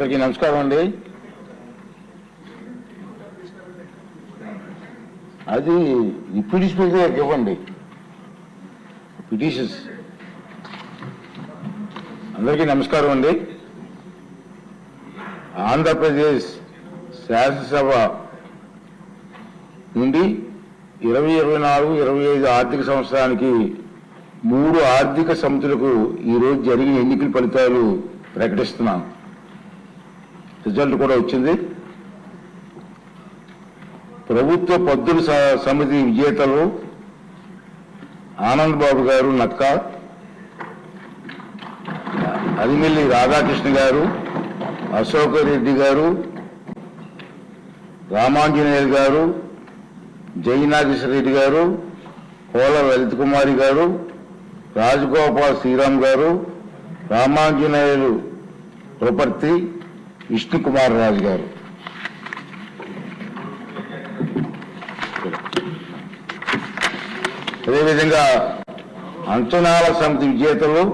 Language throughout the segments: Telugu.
అందరికీ నమస్కారం అండి. అది డిప్యూటీ స్పీకర్ గారికి ఇవ్వండి పిటిషన్స్. అందరికీ నమస్కారం అండి. ఆంధ్రప్రదేశ్ శాసనసభ నుండి 2024-25 ఆర్థిక సంవత్సరానికి 3 ఆర్థిక సమితులకు ఈరోజు జరిగిన ఎన్నికల ఫలితాలు ప్రకటిస్తున్నాం. రిజల్ట్ కూడా వచ్చింది. ప్రభుత్వ పద్దుల సమితి విజేతలు ఆనంద్ బాబు గారు నక్క, అదిమిల్లి రాధాకృష్ణ గారు, అశోక్ రెడ్డి గారు, రామాంజనేయులు గారు, జయనాగేశ్వర రెడ్డి గారు, కోల లలిత్ కుమారి గారు, రాజగోపాల్ శ్రీరామ్ గారు, రామాంజనేయులు ప్రపర్తి, విష్ణుకుమార్ రాజు గారు. అదేవిధంగా అంచనాల సమితి విజేతలు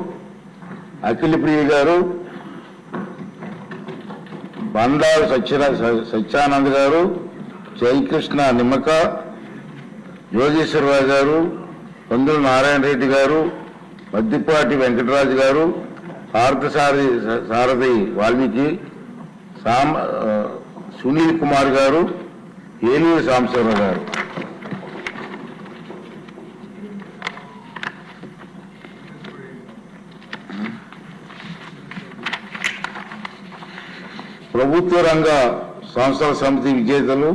అఖిల ప్రియ గారు, బండారు సత్యానంద్ గారు, జయకృష్ణ నిమ్మక, యోగేశ్వరరావు గారు, పందుల నారాయణ రెడ్డి గారు, మద్దిపాటి వెంకటరాజు గారు, సారథి వాల్మీకి, సునీల్ కుమార్ గారు, ఏలూరు సాంబశివరావు గారు. ప్రభుత్వ రంగ సంస్థల సమితి విజేతలు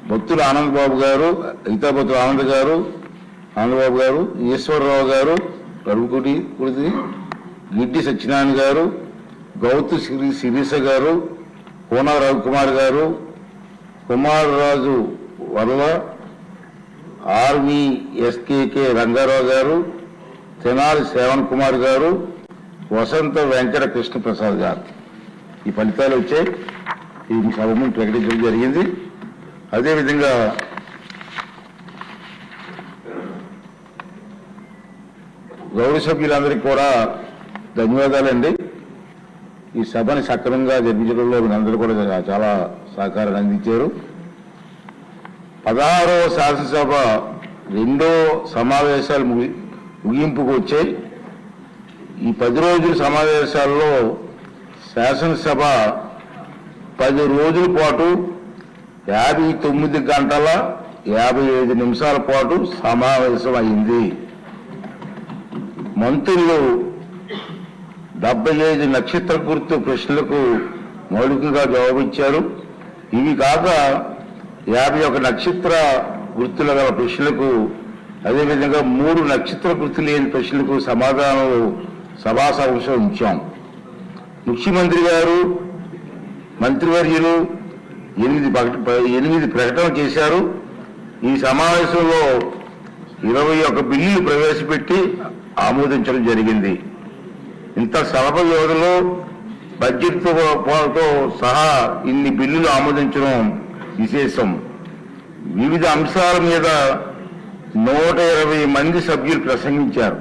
భక్తుల ఆనందబాబు గారు, హితాభక్తుల ఆనందబాబు గారు, ఈశ్వరరావు గారు, కరుకుడి గిడ్డి సత్యనారాయణ గారు, గౌతు శిరీష గారు, కోన రవికుమార్ గారు, కుమారరాజు వల్ల, ఆర్వీఎస్కేకే రంగారావు గారు, తెనాలి శ్రవణ్ కుమార్ గారు, వసంత వెంకట కృష్ణ ప్రసాద్ గారు. ఈ ఫలితాలు వచ్చాయి. ఈ సభ ముందు ప్రకటించడం జరిగింది. అదేవిధంగా గౌరవ సభ్యులందరికీ కూడా ధన్యవాదాలండి. ఈ సభని సక్రమంగా జరిపించడంలో మీరందరూ కూడా చాలా సహకారాన్ని అందించారు. 16వ శాసనసభ 2వ సమావేశాలు ముగింపుకు వచ్చాయి. ఈ 10 రోజుల సమావేశాల్లో శాసనసభ 10 రోజుల పాటు 59 గంటల 55 నిమిషాల పాటు సమావేశం అయింది. మంత్రులు 75 నక్షత్ర గుర్తు ప్రశ్నలకు మౌలికంగా జవాబిచ్చారు. ఇవి కాక 51 నక్షత్ర గుర్తుల గల ప్రశ్నలకు, అదేవిధంగా 3 నక్షత్ర గుర్తు లేని ప్రశ్నలకు సమాధానాలు సభా సమావేశం ఉంచాం. ముఖ్యమంత్రి గారు, మంత్రివర్యులు 8 ప్రకటనలు చేశారు. ఈ సమావేశంలో 21 బిల్లులు ప్రవేశపెట్టి ఆమోదించడం జరిగింది. ఇంత స్వల్ప వ్యవధిలో బడ్జెట్తో సహా ఇన్ని బిల్లులు ఆమోదించడం విశేషం. వివిధ అంశాల మీద 120 మంది సభ్యులు ప్రసంగించారు.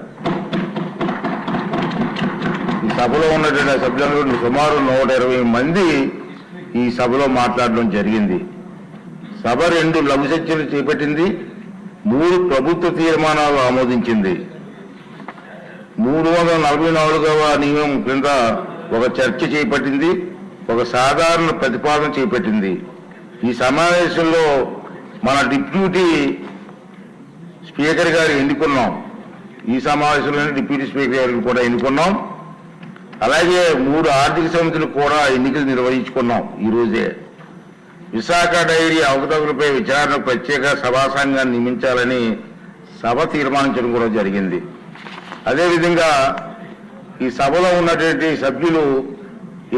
ఈ సభలో ఉన్నటువంటి సభ్యులు సుమారు 120 మంది ఈ సభలో మాట్లాడడం జరిగింది. సభ 2 లఘు చర్చలు చేపట్టింది, 3 ప్రభుత్వ తీర్మానాలు ఆమోదించింది. 344వ నియమం క్రింద ఒక చర్చ చేపట్టింది, ఒక సాధారణ ప్రతిపాదన చేపట్టింది. ఈ సమావేశంలో మన డిప్యూటీ స్పీకర్ గారు ఎన్నుకున్నాం. ఈ సమావేశంలోనే డిప్యూటీ స్పీకర్ గారిని కూడా ఎన్నుకున్నాం. అలాగే 3 ఆర్థిక సమితులు కూడా ఎన్నికలు నిర్వహించుకున్నాం. ఈరోజే విశాఖ డైరీ అవకతవకలపై విచారణకు ప్రత్యేక సభా సంఘాన్ని నియమించాలని సభ తీర్మానించడం కూడా జరిగింది. అదేవిధంగా ఈ సభలో ఉన్నటువంటి సభ్యులు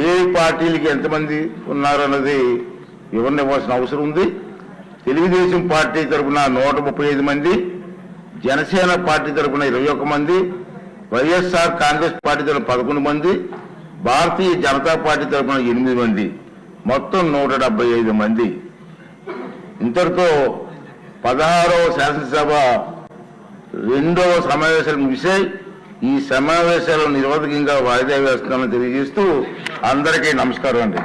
ఏ పార్టీలకి ఎంతమంది ఉన్నారన్నది వివరణ ఇవ్వాల్సిన అవసరం ఉంది. తెలుగుదేశం పార్టీ తరఫున 135 మంది, జనసేన పార్టీ తరఫున 21 మంది, వైఎస్ఆర్ కాంగ్రెస్ పార్టీ తరఫున 11 మంది, భారతీయ జనతా పార్టీ తరఫున 8 మంది, మొత్తం 175 మంది. ఇంతటితో 16వ శాసనసభ 2వ సమావేశాలు ముగిశాయి. ఈ సమావేశాలు నిరోధకంగా వాయిదా వేస్తున్నామని తెలియజేస్తూ అందరికీ నమస్కారం అండి.